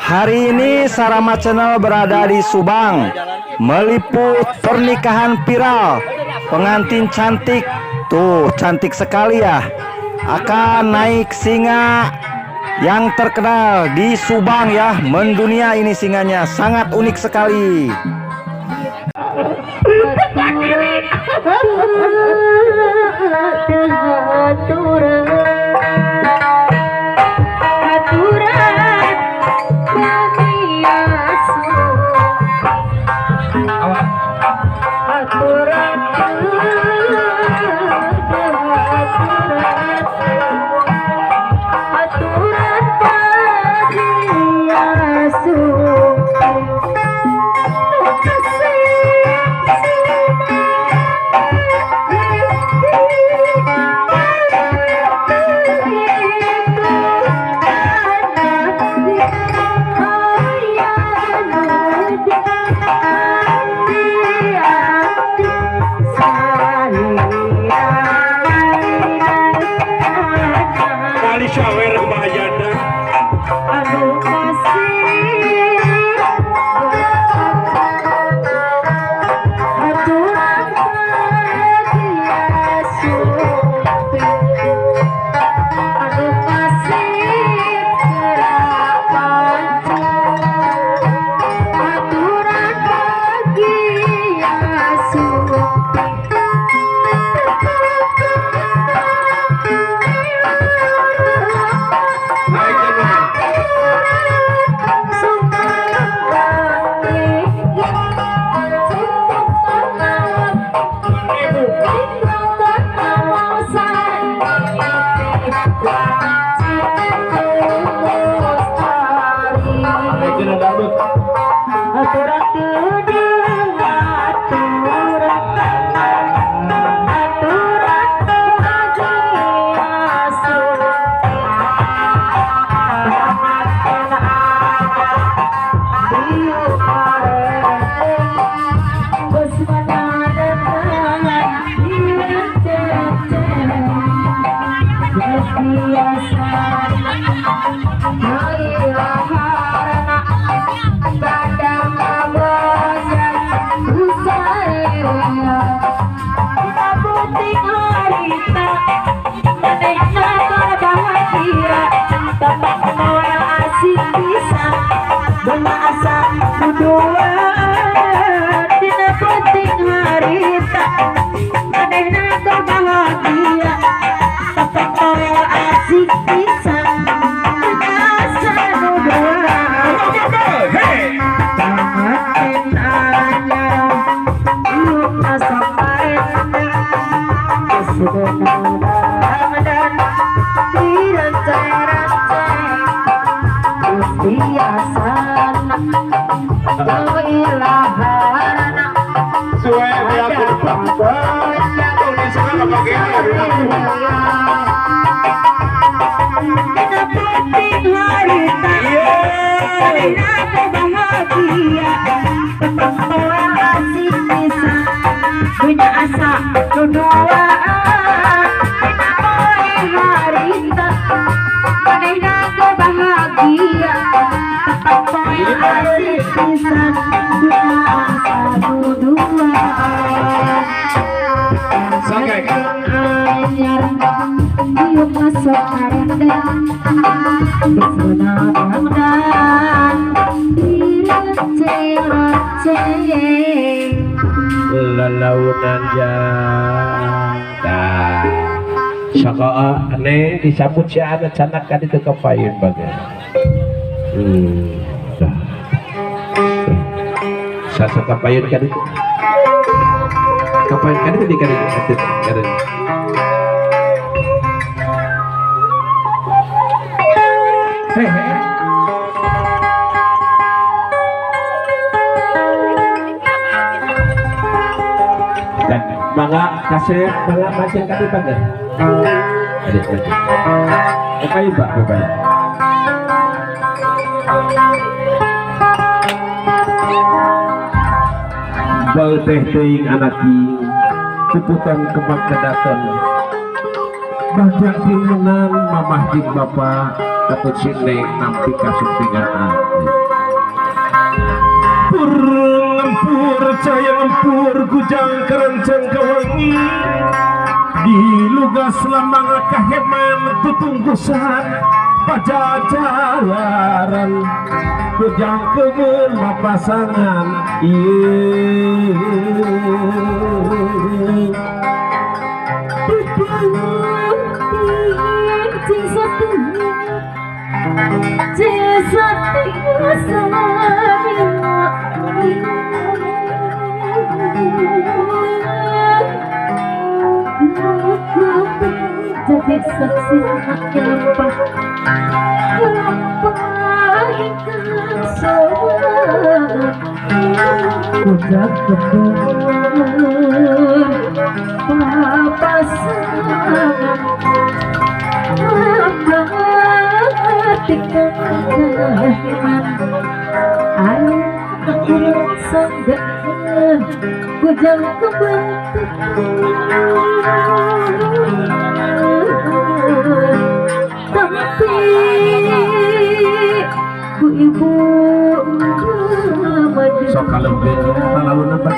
Hari ini Sarama Channel berada di Subang, meliput pernikahan viral pengantin cantik. Tuh, cantik sekali ya. Akan naik singa yang terkenal di Subang ya, mendunia ini singanya, sangat unik sekali. Shower kebahagiaan. Aduh kasih aturan dia supi. Aduh kasih kerapan aturan dia supi. Punya asa berduaan harita manehna bahagia poe asik pisan asa berduaan Sangai anyar diuk masuk arendang besenang-enang diraceng-raceng lalaunan janda saka aneh disambut si anak canak kan itu kepain bagai sasa kepain kan itu kepain kan itu di kan itu hehe. Dan mangga kasih mangga macam kali bagai adik bagai apa ini pak bapak bal teh teing anaki puputan kembang kedaton banyak pinunan mamah jeung bapak takut si neng nampi kasupingan cahaya ngempur kujang kerenceng kewengi di lugas lambang kaheman tutunggusan pajajaran kujang kewen pasangan jadi saksi apa ikan sobat udah kebun papasan batik kehiman air kekurung sanggaan kujang kebentuk tapi ku ibu madu sok kalem lalu nampak